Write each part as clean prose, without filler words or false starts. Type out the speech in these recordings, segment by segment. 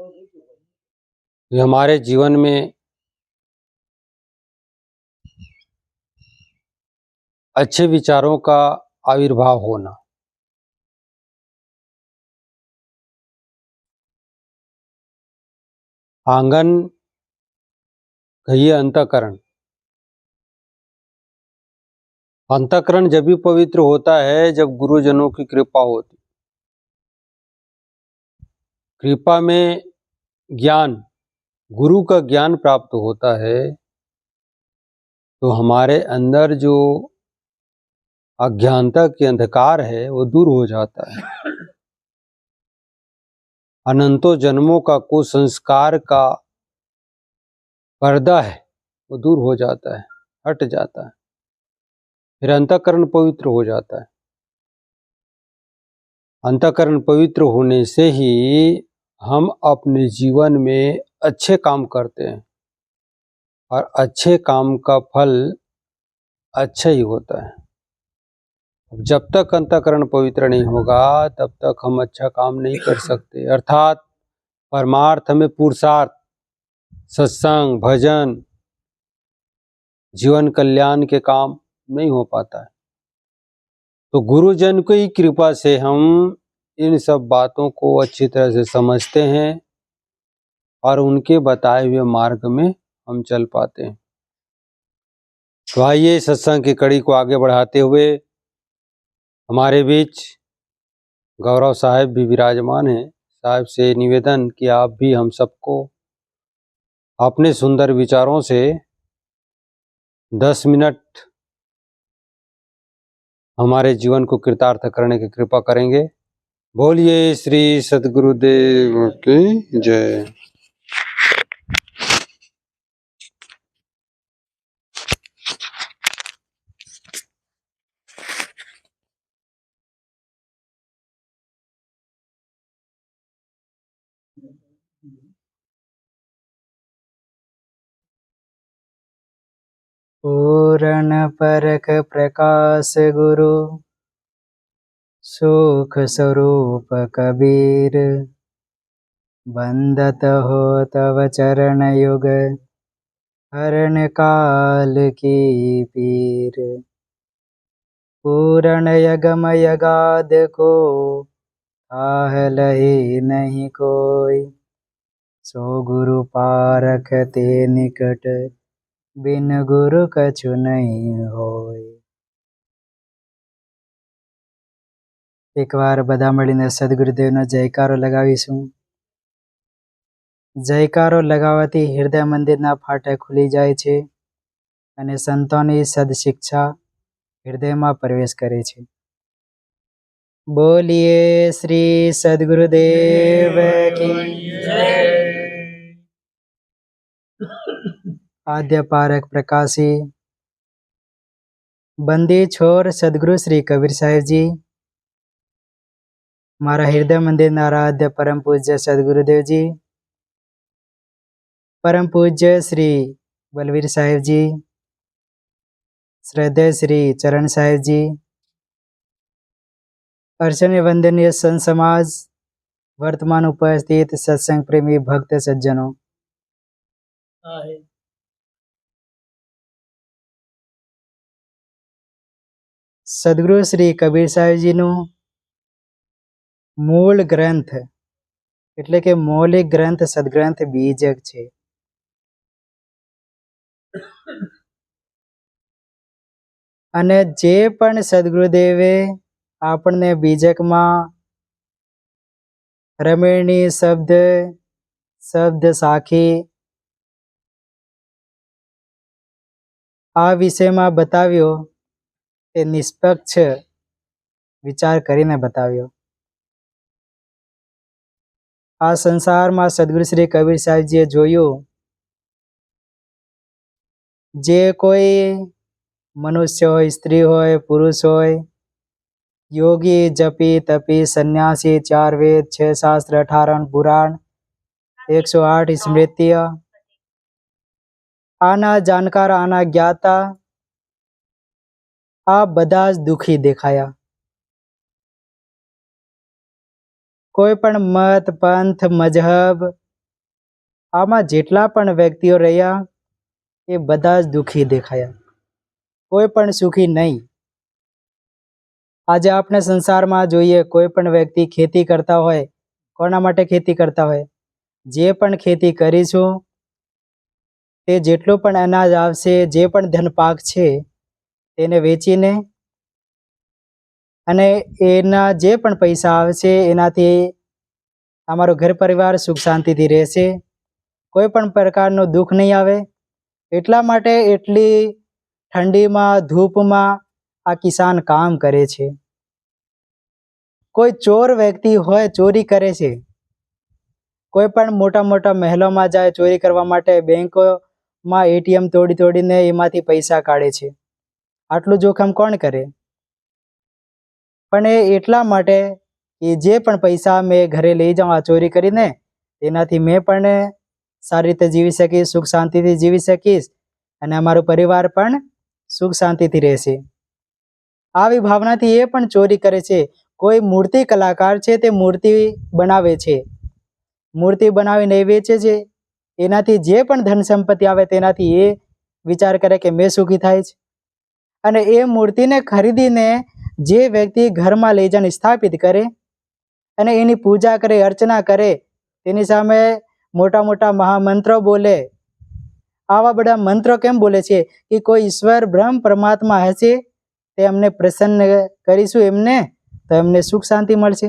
ये हमारे जीवन में अच्छे विचारों का आविर्भाव होना। आंगन कहिए अंतःकरण। अंतःकरण जब भी पवित्र होता है जब गुरुजनों की कृपा होती। कृपा में ज्ञान, गुरु का ज्ञान प्राप्त होता है तो हमारे अंदर जो अज्ञानता के अंधकार है वो दूर हो जाता है। अनंतों जन्मों का कुसंस्कार का पर्दा है वो दूर हो जाता है, हट जाता है, फिर अंतःकरण पवित्र हो जाता है। अंतःकरण पवित्र होने से ही हम अपने जीवन में अच्छे काम करते हैं और अच्छे काम का फल अच्छा ही होता है। जब तक अंतःकरण पवित्र नहीं होगा तब तक हम अच्छा काम नहीं कर सकते। अर्थात परमार्थ में पुरुषार्थ, सत्संग, भजन, जीवन कल्याण के काम नहीं हो पाता है। तो गुरुजन की कृपा से हम इन सब बातों को अच्छी तरह से समझते हैं और उनके बताए हुए मार्ग में हम चल पाते हैं। तो आइए सत्संग की कड़ी को आगे बढ़ाते हुए हमारे बीच गौरव साहब भी विराजमान हैं। साहब से निवेदन कि आप भी हम सबको अपने सुंदर विचारों से 10 मिनट हमारे जीवन को कृतार्थ करने की कृपा करेंगे। बोलिए श्री सद्गुरुदेव की जय। पूर्ण परख प्रकाश गुरु सुख स्वरूप कबीर, बंदत हो तव चरण युग हरण काल की पीर। पूर्ण यगम यगाद को आह लही नहीं कोई, सो गुरु पारख ते निकट बिन गुरु कछु नहीं होय। એકવાર બધા મળીને સદગુરુદેવનો જયકારો લગાવીશું। જયકારો લગાવવાથી હૃદય મંદિરના ફાટક ખુલી જાય છે અને સંતોની સદશિક્ષા હૃદયમાં પ્રવેશ કરે છે। બોલીએ શ્રી સદગુરુદેવ की आद्य पारक प्रकाशी बंदी छोर सदगुरु श्री कबीर साहेब जी, मारा हृदय मंदिर आराध्य परम पूज्य सदगुरुदेव जी, परम पूज्य श्री बलवीर साहेब जी, श्रद्धेय श्री चरण साहेब जी, अर्चनीय वंदनीय संत समाज, वर्तमान उपस्थित सत्संग प्रेमी भक्त सज्जनों, सदगुरु श्री कबीर साहेब जी नु मूल ग्रंथ એટલે કે મૌલિક ગ્રંથ સદગ્રંથ બીજક છે। અને જે પણ સદગુરુદેવે આપણને બીજકમાં રમેણી શબ્દ સાખી આ વિષયમાં બતાવ્યો તે નિષ્પક્ષ વિચાર કરીને બતાવ્યો। આ સંસારમાં સદગુરુ શ્રી કબીર સાહેબજીએ જોયું જે કોઈ મનુષ્ય હોય, સ્ત્રી હોય, પુરુષ હોય, योगी जपी तपी सन्यासी, 4 वेद, 6 शास्त्र, 18 पुराण, 108 स्मृतियाँ, आना जानकार आना ज्ञाता आ बधा ज दुखी देखाया। कोई पण मत पंथ मजहब આમાં જેટલા પણ વ્યક્તિઓ રહ્યા એ બધા જ દુઃખી દેખાયા, કોઈ પણ સુખી નહીં. આજે આપણે સંસારમાં જોઈએ, કોઈ પણ વ્યક્તિ ખેતી કરતા હોય, કોના માટે ખેતી કરતા હોય? જે પણ ખેતી કરીશું તે જેટલું પણ અનાજ આવશે, જે પણ ધન પાક છે તેને વેચીને અને એના જે પણ પૈસા આવશે એનાથી અમારો ઘર પરિવાર સુખ શાંતિથી રહેશે, કોઈ પણ પ્રકારનું દુઃખ નહીં આવે. એટલા માટે એટલી ઠંડીમાં ધૂપમાં આ કિસાન કામ કરે છે. કોઈ ચોર વ્યક્તિ હોય ચોરી કરે છે, કોઈ પણ મોટા મોટા મહેલોમાં જાય ચોરી કરવા માટે, બેંકોમાં એટીએમ તોડીને એમાંથી પૈસા કાઢે છે. આટલું જોખમ કોણ કરે? પણ એ એટલા માટે કે જે પણ પૈસા મેં ઘરે લઈ જાઉં આ ચોરી કરીને, તેનાથી મેં પણ સારી રીતે જીવી શકીશ, સુખ શાંતિથી જીવી શકીશ અને અમારો પરિવાર પણ સુખ શાંતિથી રહેશે. આવી ભાવનાથી એ પણ ચોરી કરે છે. કોઈ મૂર્તિ કલાકાર છે તે મૂર્તિ બનાવે છે, મૂર્તિ બનાવીને વેચે છે. એનાથી જે પણ ધન સંપત્તિ આવે તેનાથી એ વિચાર કરે કે મેં સુખી થાય છે. અને એ મૂર્તિને ખરીદીને જે વ્યક્તિ ઘરમાં લઈ જઈને સ્થાપિત કરે અને એની પૂજા કરે, અર્ચના કરે, તેની સામે મોટા મોટા મહામંત્રો બોલે. આવા બધા મંત્રો કેમ બોલે છે? કે કોઈ ઈશ્વર બ્રહ્મ પરમાત્મા હશે તે અમને પ્રસન્ન કરીશું એમને, તો એમને સુખ શાંતિ મળશે,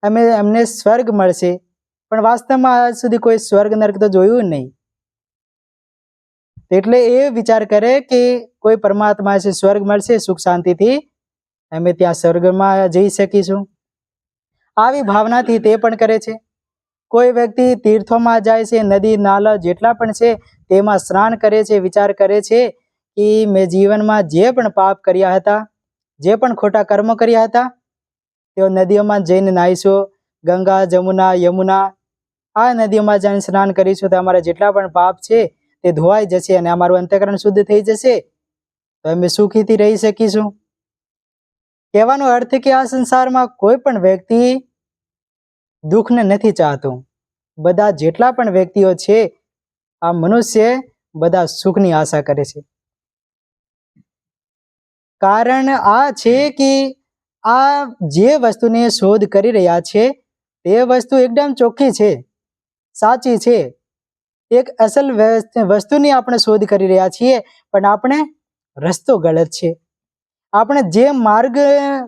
એમને સ્વર્ગ મળશે. પણ વાસ્તવમાં આજ સુધી કોઈ સ્વર્ગ નર્ક તો જોયું નહીં. એટલે એ વિચાર કરે કે કોઈ પરમાત્મા છે, સ્વર્ગ મળશે, સુખ શાંતિથી અમે ત્યાં સ્વર્ગમાં જઈ શકીશું. આવી ભાવનાથી તે પણ કરે છે. કોઈ વ્યક્તિ તીર્થોમાં જાય છે, નદી નાલા જેટલા પણ છે તેમાં સ્નાન કરે છે, વિચાર કરે છે કે મેં જીવનમાં જે પણ પાપ કર્યા હતા, જે પણ ખોટા કર્મો કર્યા હતા, તેઓ નદીઓમાં જઈને નાહીશું. ગંગા, જમુના, યમુના આ નદીઓમાં જઈને સ્નાન કરીશું તો અમારા જેટલા પણ પાપ છે તે ધોવાઈ જશે અને અમારું અંતઃકરણ શુદ્ધ થઈ જશે, તો અમે સુખીથી રહી શકીશું. કહેવાનો અર્થ કે આ સંસારમાં કોઈ પણ વ્યક્તિ દુઃખને નથી ચાહતું. બધા જેટલા પણ વ્યક્તિઓ છે, આ મનુષ્ય બધા સુખની આશા કરે છે. કારણ આ છે કે આ જે વસ્તુની શોધ કરી રહ્યા છે તે વસ્તુ એકદમ ચોખ્ખી છે, સાચી છે. એક અસલ વસ્તુની આપણે શોધ કરી રહ્યા છીએ, પણ આપણે રસ્તો ગલત છે. આપણે જે માર્ગ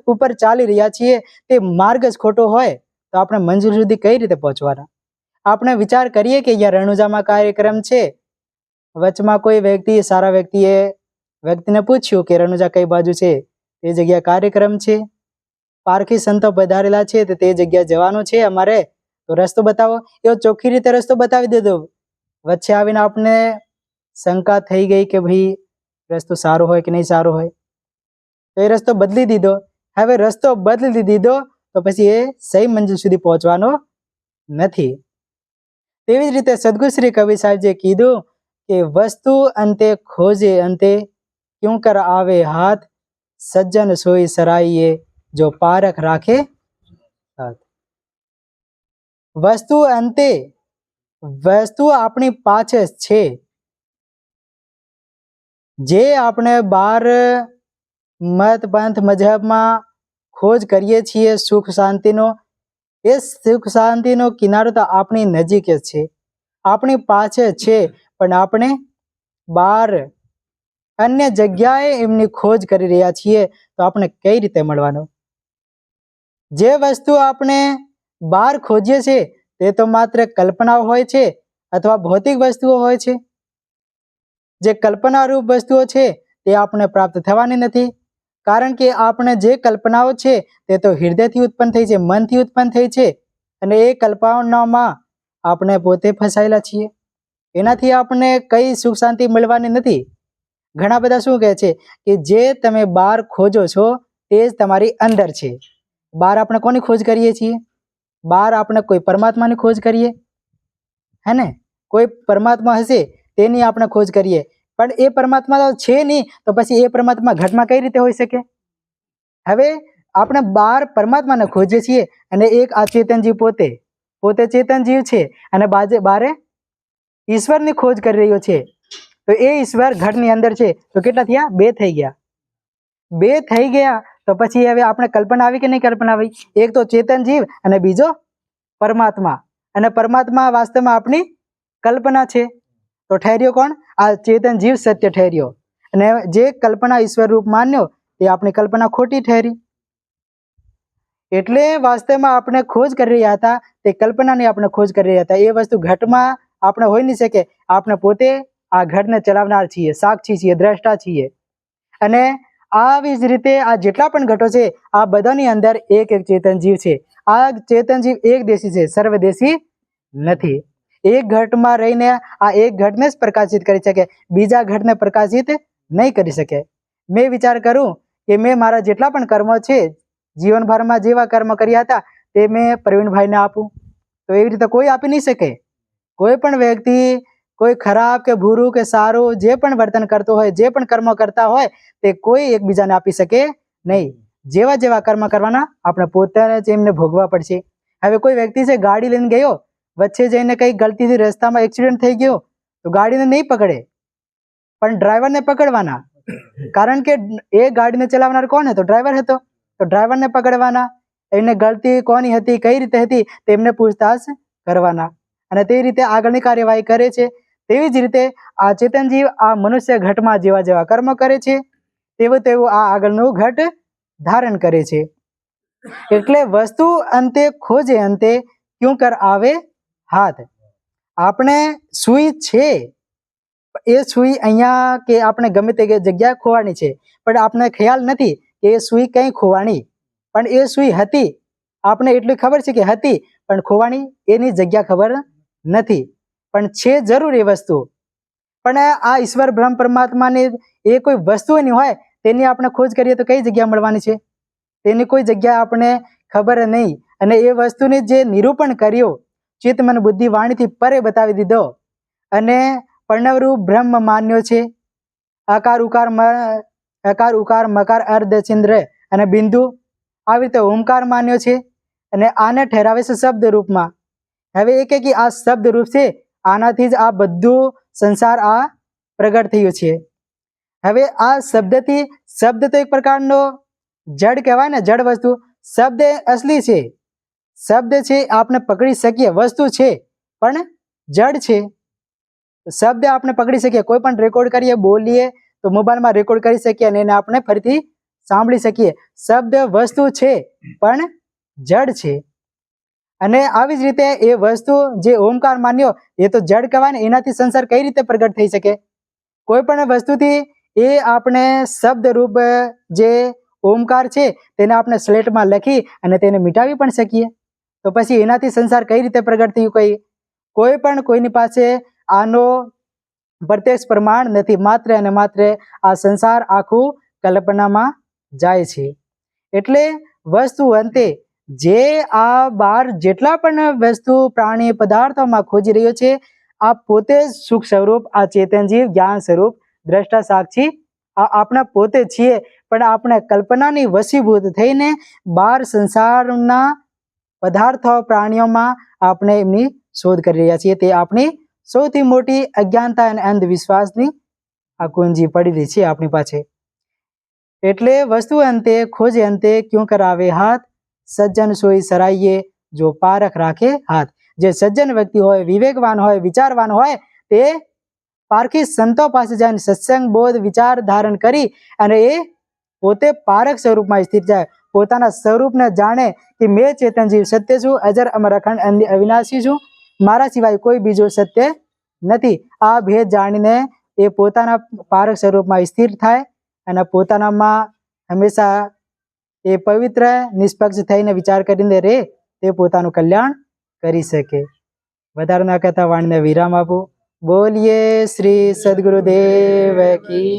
ઉપર ચાલી રહ્યા છીએ તે માર્ગ જ ખોટો હોય તો આપણે મંજિલ સુધી કઈ રીતે પહોંચવાના? આપણે વિચાર કરીએ કે અહીંયા રણુજામાં કાર્યક્રમ છે, વચમાં કોઈ વ્યક્તિ, સારા વ્યક્તિને પૂછ્યું કે રણુજા કઈ બાજુ છે? તે જગ્યા કાર્યક્રમ છે, પારખી સંતો પધારેલા છે, તો તે જગ્યા જવાનું છે અમારે, તો રસ્તો બતાવો. એવો ચોખ્ખી રીતે રસ્તો બતાવી દીધો. વચ્ચે આવીને આપણે શંકા થઈ ગઈ કે ભાઈ રસ્તો સારો હોય કે નહીં સારો હોય, તો એ રસ્તો બદલી દીધો. હવે રસ્તો બદલી દીધો તો પછી એ સહી મંજિલ સુધી પહોંચવાનો નથી. તેવી જ રીતે સદગુરુ શ્રી કબીર સાહેબે કીધું કે વસ્તુ અંતે ખોજે અંતે ક્યું કર આવે હાથ, સજ્જન સોઈ સરાઈએ જો પારખ રાખે હાથ. વસ્તુ અંતે, વસ્તુ આપણી પાછળ છે. જે આપણે બાર મત પંથ મજહબમાં ખોજ કરીએ છીએ સુખ શાંતિનો, એ સુખ શાંતિનો કિનારો તો આપણી નજીક જ છે, આપણી પાસે છે. પણ આપણે બહાર અન્ય જગ્યાએ એમની ખોજ કરી રહ્યા છીએ, તો આપણે કઈ રીતે મળવાનું? જે વસ્તુ આપણે બહાર ખોજીએ છીએ તે તો માત્ર કલ્પનાઓ હોય છે અથવા ભૌતિક વસ્તુઓ હોય છે. જે કલ્પનારૂપ વસ્તુઓ છે તે આપણે પ્રાપ્ત થવાની નથી, કારણ કે આપણે જે કલ્પનાઓ છે તે તો હૃદયથી ઉત્પન્ન થઈ છે, મનથી ઉત્પન્ન થઈ છે, અને એ કલ્પનાઓમાં આપણે પોતે ફસાયેલા છીએ. એનાથી આપણે કઈ સુખ શાંતિ મળવાની નથી. ઘણા બધા શું કહે છે કે જે તમે બહાર ખોજો છો તે જ તમારી અંદર છે. બહાર આપણે કોની ખોજ કરીએ છીએ? બહાર આપણે કોઈ પરમાત્માની ખોજ કરીએ, હે ને? કોઈ પરમાત્મા હશે તેની આપણે ખોજ કરીએ, પણ એ પરમાત્મા તો છે નહીં, તો પછી એ પરમાત્મા ઘટમાં કઈ રીતે હોઈ શકે? હવે આપણે બહાર પરમાત્માને ખોજીએ છીએ અને એક આ ચેતનજીવ પોતે ચેતનજીવ છે અને બારે ઈશ્વરની ખોજ કરી રહ્યો છે, તો એ ઈશ્વર ઘટની અંદર છે. તો કેટલા થયા? 2 થઈ ગયા. 2 થઈ ગયા તો પછી હવે આપણે કલ્પના આવી કે નહીં કલ્પના આવી? એક તો ચેતન જીવ અને બીજો પરમાત્મા, અને પરમાત્મા વાસ્તવમાં આપણી કલ્પના છે. તો ઠહેર્યો કોણ? આ ચેતન જીવ સત્ય ઠહેર્યો, અને જે કલ્પના ઈશ્વર રૂપ માન્યો તે આપણી કલ્પના ખોટી ઠહેરી. એટલે વાસ્તવમાં આપણે ખોજ કરી રહ્યા હતા તે કલ્પનાની આપણે ખોજ કરી રહ્યા હતા. એ વસ્તુ ઘટમાં આપણે હોઈ નહીં શકે. આપણે પોતે આ ઘટને ચલાવનાર છીએ, સાક્ષી છીએ, દ્રષ્ટા છીએ. અને આવી જ રીતે આ જેટલા પણ ઘટો છે આ બધાની અંદર એક એક ચેતન જીવ છે. આ ચેતન જીવ એક દેશી છે, સર્વદેશી નથી. એક ઘટમાં રહીને આ એક ઘટને જ પ્રકાશિત કરી શકે, બીજા ઘટને પ્રકાશિત નહીં કરી શકે. મેં વિચાર કરું કે મેં મારા જેટલા પણ કર્મો છે, જીવનભરમાં જેવા કર્મ કર્યા હતા તે મેં પ્રવીણભાઈને આપું, તો એવી રીતે કોઈ આપી નહીં શકે. કોઈ પણ વ્યક્તિ કોઈ ખરાબ કે બુરું કે સારું જે પણ વર્તન કરતો હોય, જે પણ કર્મ કરતા હોય તે કોઈ એકબીજાને આપી શકે નહીં. જેવા જેવા કર્મ કરવાના આપણે પોતાને જ એમને ભોગવા પડશે. હવે કોઈ વ્યક્તિ છે ગાડી લઈને ગયો, વચ્ચે જઈને કઈ ગલતીથી રસ્તામાં એક્સિડન્ટ થઈ ગયો તો ગાડીને નહીં પકડે, પણ ડ્રાઈવરને પકડવાના. કારણ કે એ ગાડીને ચલાવનાર કોણ હતો? ડ્રાઈવર હતો. તો ડ્રાઈવરને પકડવાના, એને ગલતી કોની હતી, કઈ રીતે હતી તેમને પૂછતાછ કરવાના, અને તે રીતે આગળની કાર્યવાહી કરે છે. તેવી જ રીતે આ ચેતનજીવ આ મનુષ્ય ઘટમાં જેવા જેવા કર્મ કરે છે તેવું તેવું આ આગળનું ઘટ ધારણ કરે છે. એટલે વસ્તુ અંતે ખોજે અંતે ક્યું કર આવે હાથ. આપણે સુઈ છે, એ સુઈ અહીંયા કે આપણે ગમે તે જગ્યાએ ખોવાની છે, પણ આપણે ખ્યાલ નથી કે એ સુઈ કઈ ખોવાણી. પણ એ સુઈ હતી, આપણે એટલી ખબર છે કે હતી, પણ ખોવાણી એની જગ્યા ખબર નથી, પણ છે જરૂર એ વસ્તુ. પણ આ ઈશ્વર બ્રહ્મ પરમાત્માની એ કોઈ વસ્તુ નહીં હોય તેની આપણે ખોજ કરીએ તો કઈ જગ્યા મળવાની છે? તેની કોઈ જગ્યા આપણે ખબર નહીં. અને એ વસ્તુને જે નિરૂપણ કર્યો, ચિત્ત મન બુદ્ધિ વાણીથી પરે બતાવી દીધો, અને પ્રણવરૂપ બ્રહ્મ માન્યો છે. અકાર ઉકાર મકાર અર્ધ ચંદ્ર અને બિંદુ, આવી રીતે ઓમકાર માન્યો છે, અને આને ઠેરાવે છે શબ્દ રૂપમાં. હવે એ કે આ શબ્દ રૂપ છે, આનાથી જ આ બધું સંસાર આ પ્રગટ થયું છે. હવે આ શબ્દથી, શબ્દ તો એક પ્રકારનો જડ કહેવાય ને, જડ વસ્તુ. શબ્દ અસલી છે, શબ્દ છે આપણે પકડી શકીએ, વસ્તુ છે પણ જડ છે. શબ્દ આપણે પકડી શકીએ, કોઈ પણ રેકોર્ડ કરીએ, બોલીએ તો મોબાઈલમાં રેકોર્ડ કરી શકીએ અને એને આપણે ફરીથી સાંભળી શકીએ. શબ્દ વસ્તુ છે પણ જડ છે. અને આવી જ રીતે એ વસ્તુ જે ઓમકાર માન્યો એ તો જડ કહેવાય ને, એનાથી સંસાર કઈ રીતે પ્રગટ થઈ શકે? કોઈ પણ વસ્તુથી એ આપણે શબ્દ રૂપ જે ઓમકાર છે તેને આપણે સ્લેટમાં લખી અને તેને મિટાવી પણ શકીએ. તો પછી એનાથી સંસાર કઈ રીતે પ્રગટ થયું? કોઈ પણ કોઈની પાસે આનો પ્રત્યક્ષ પ્રમાણ નથી. માત્ર અને માત્ર આ સંસાર આખું કલ્પનામાં જાય છે. એટલે વસ્તુ અંતે જે આ બાર જેટલા પણ વસ્તુ પ્રાણી પદાર્થોમાં ખોજી રહ્યો છે, આ પોતે જ સુખ સ્વરૂપ, આ ચેતનજીવ જ્ઞાન સ્વરૂપ દ્રષ્ટા સાક્ષી આ આપણા પોતે છીએ. પણ આપણે કલ્પનાની વશીભૂત થઈને બાર સંસારના પદાર્થો પ્રાણીઓમાં આપણે એમની શોધ કરી રહ્યા છીએ. તે આપણી સૌથી મોટી અજ્ઞાનતા અને અંધવિશ્વાસની આ કુંજી પડેલી છે આપણી પાસે. એટલે વસ્તુ અંતે ખોજે અંતે ક્યું કરાવે હાથ, સજ્જન સોઈ સરાઈએ જો પારખ રાખે હાથ. જે સજ્જન વ્યક્તિ હોય, વિવેકવાન હોય, વિચારવાન હોય, તે પારખી સંતો પાસે જઈને સત્સંગ બોધ વિચાર ધારણ કરી અને એ પોતે પારખ સ્વરૂપમાં સ્થિત જાય. પોતાના સ્વરૂપને જાણે કે મેં ચેતનજીવ સત્ય છું, અજર અમર અખંડ અવિનાશી છું, મારા સિવાય કોઈ બીજું સત્ય નથી. આ ભેદ જાણીને એ પોતાના પારખ સ્વરૂપમાં સ્થિર થાય અને પોતાનામાં હંમેશા એ પવિત્ર નિષ્પક્ષ થઈને વિચાર કરીને રહે, તે પોતાનું કલ્યાણ કરી શકે. વધારે ના કહેતા વાણીને વિરામ આપું. બોલીએ શ્રી સદગુરુદેવ કી.